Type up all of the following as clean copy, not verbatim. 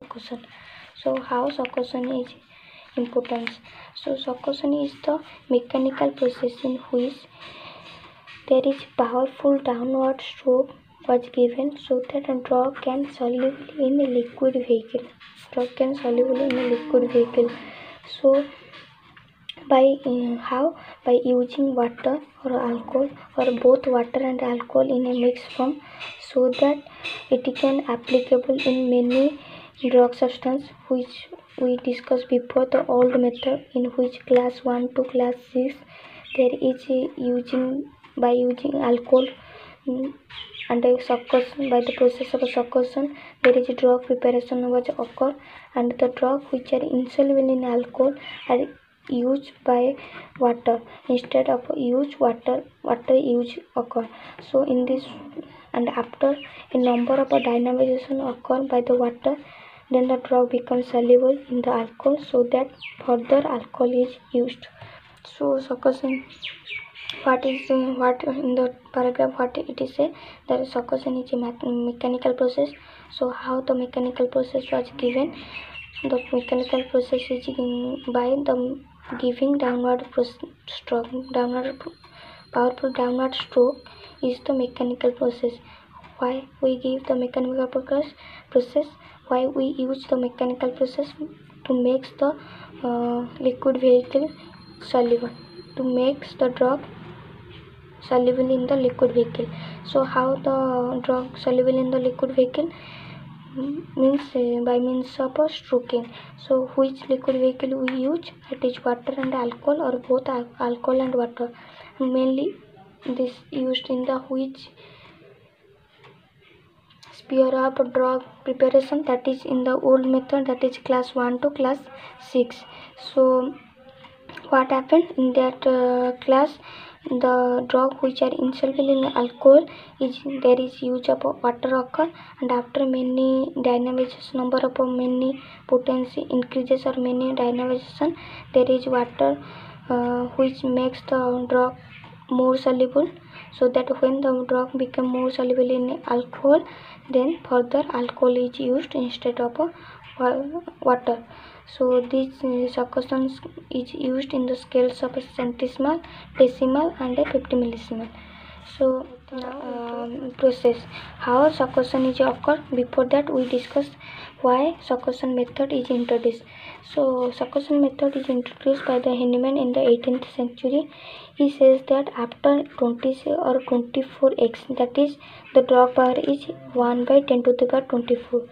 succussion. So how succussion is important? So succussion is the mechanical process in which there is powerful downward stroke was given so that a drug can soluble in a liquid vehicle. So by using water or alcohol or both water and alcohol in a mixed form, so that it can applicable in many drug substance which we discussed before. The old method in which class 1 to class 6 there is using alcohol, and by the process of succussion there is a drug preparation was occur, and the drug which are insoluble in alcohol are used by water instead of water use occur. So in this, and after a number of dynamization occur by the water, then the drug becomes soluble in the alcohol, so that further alcohol is used. So succussion, what in the paragraph what it is say that succussion is a mechanical process. So how the mechanical process was given? The mechanical process is by the giving powerful downward stroke is the mechanical process. Why we give the mechanical process? Why we use the mechanical process? To make the liquid vehicle soluble, to make the drug soluble in the liquid vehicle. So how the drug soluble in the liquid vehicle? Means by means of stroking. So which liquid vehicle we use? It is water and alcohol, or both alcohol and water. Mainly this used in the which sphere of drug preparation, that is in the old method, that is class 1 to class 6. So what happened in that class? The drug which are insoluble in alcohol is there is use of water occur, and after many dynamization, number of many potency increases or many dynamization, there is water which makes the drug more soluble, so that when the drug become more soluble in alcohol, then further alcohol is used instead of water. So this succussion is used in the scales of centesimal, decimal and 50 millisimal. So now process how succussion is occur. Before that we discussed why succussion method is introduced. So succussion method is introduced by the Hahnemann in the 18th century. He says that after 20 or 24x, that is the drug power is 1 by 10 to the power 24,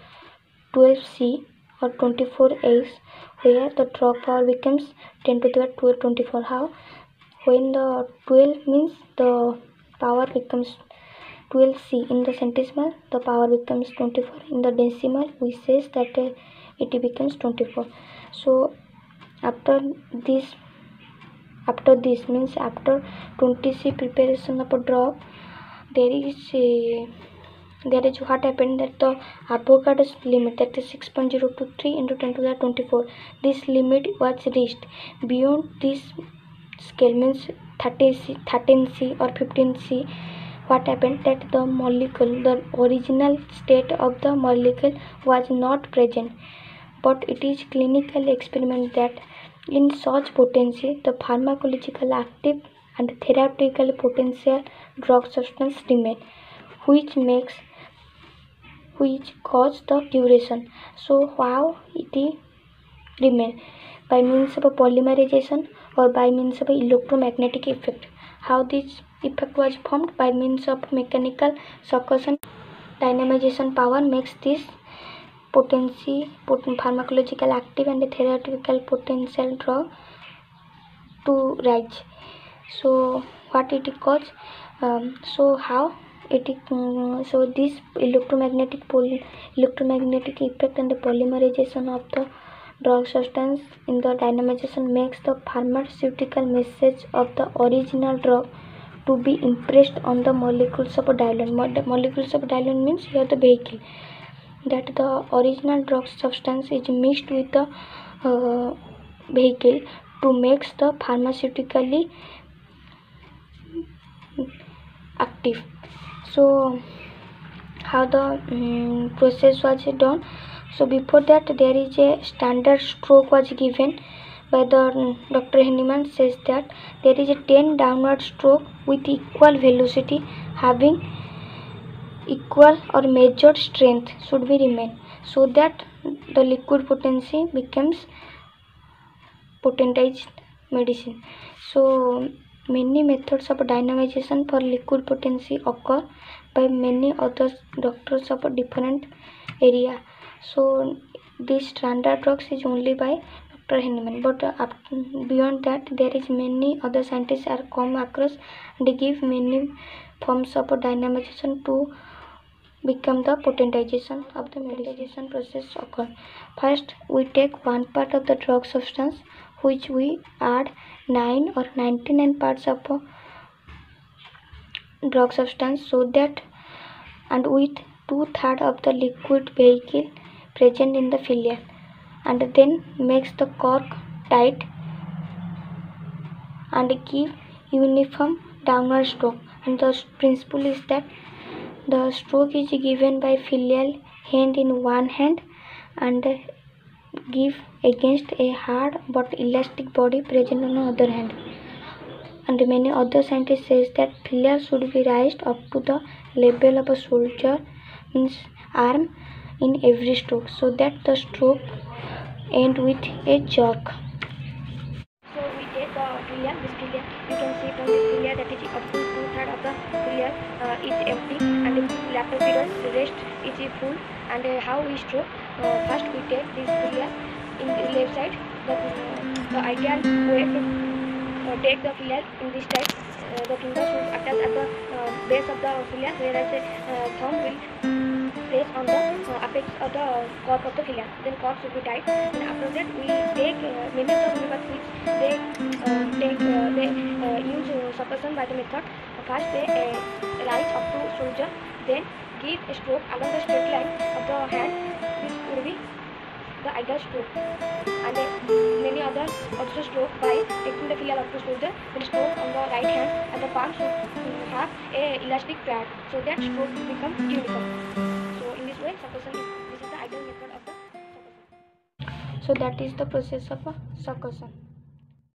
12c or 24x, where the drug power becomes 10 to the power 24. How? When the 12 means the power becomes 12c in the centesimal, the power becomes 24. In the decimal, we says that it becomes 24. So after this means after 20c preparation of a drug, there is what happened, that the Avogadro's limit, that is 6.023 into 10 to the 24, this limit was reached. Beyond this scale means 13c or 15c, what happened, that the molecule, the original state of the molecule was not present. But it is clinical experiment that in such potency the pharmacological active and theoretical potential drug substance remain, which cause the duration. So how it remain? By means of a polymerization or by means of a electromagnetic effect. How this effect was formed? By means of mechanical succussion. Dynamization power makes this pharmacological active and theoretical potential drug to rise. So what it cause? So how it so this electromagnetic effect and the polymerization of the drug substance in the dynamization makes the pharmaceutical message of the original drug to be impressed on the molecules of a diluent. Molecules of diluent means here the vehicle, that the original drug substance is mixed with the vehicle to make the pharmaceutically active. So how the process was done? So before that there is a standard stroke was given by the Dr. Henneman says that there is a 10 downward stroke with equal velocity having equal or measured strength should be remain, so that the liquid potency becomes potentized medicine. So many methods of dynamization for liquid potency occur by many other doctors of a different area. So this standard drugs is only by Dr. Henneman, but beyond that there is many other scientists are come across and give many forms of dynamization to become the potentization of the medicine process occur. First we take one part of the drug substance which we add 9 or 99 parts of drug substance, so that and with 2/3 of the liquid vehicle present in the filial, and then makes the cork tight and give uniform downward stroke. And the principle is that the stroke is given by filial hand in one hand and give against a hard but elastic body present on the other hand. And many other scientists says that filial should be raised up to the level of a soldier, means arm, in every stroke, so that the stroke end with a jerk. So we take the filial, this filial, you can see from this filial that is up to 2/3 of the filial is empty, and the lateral pedal, the rest is full. And how we stroke? First we take this filial in the left side. The ideal way to take the filial in this type. The finger should attach at the base of the filial, whereas the thumb will press on the apex of the cork of the filial. Then cork should be tight. And after that we take many of the homeopathics they use suppression by the method. First they rise up to shoulder, then give a stroke along the straight line of the hand. This would be the ideal stroke. And many others also stroke by taking the filial up to shoulder, then stroke on the right hand, and the palm should have a elastic pad, so that stroke becomes uniform. So in this way suppression this is the ideal method of the suppression. So that is the process of suppression.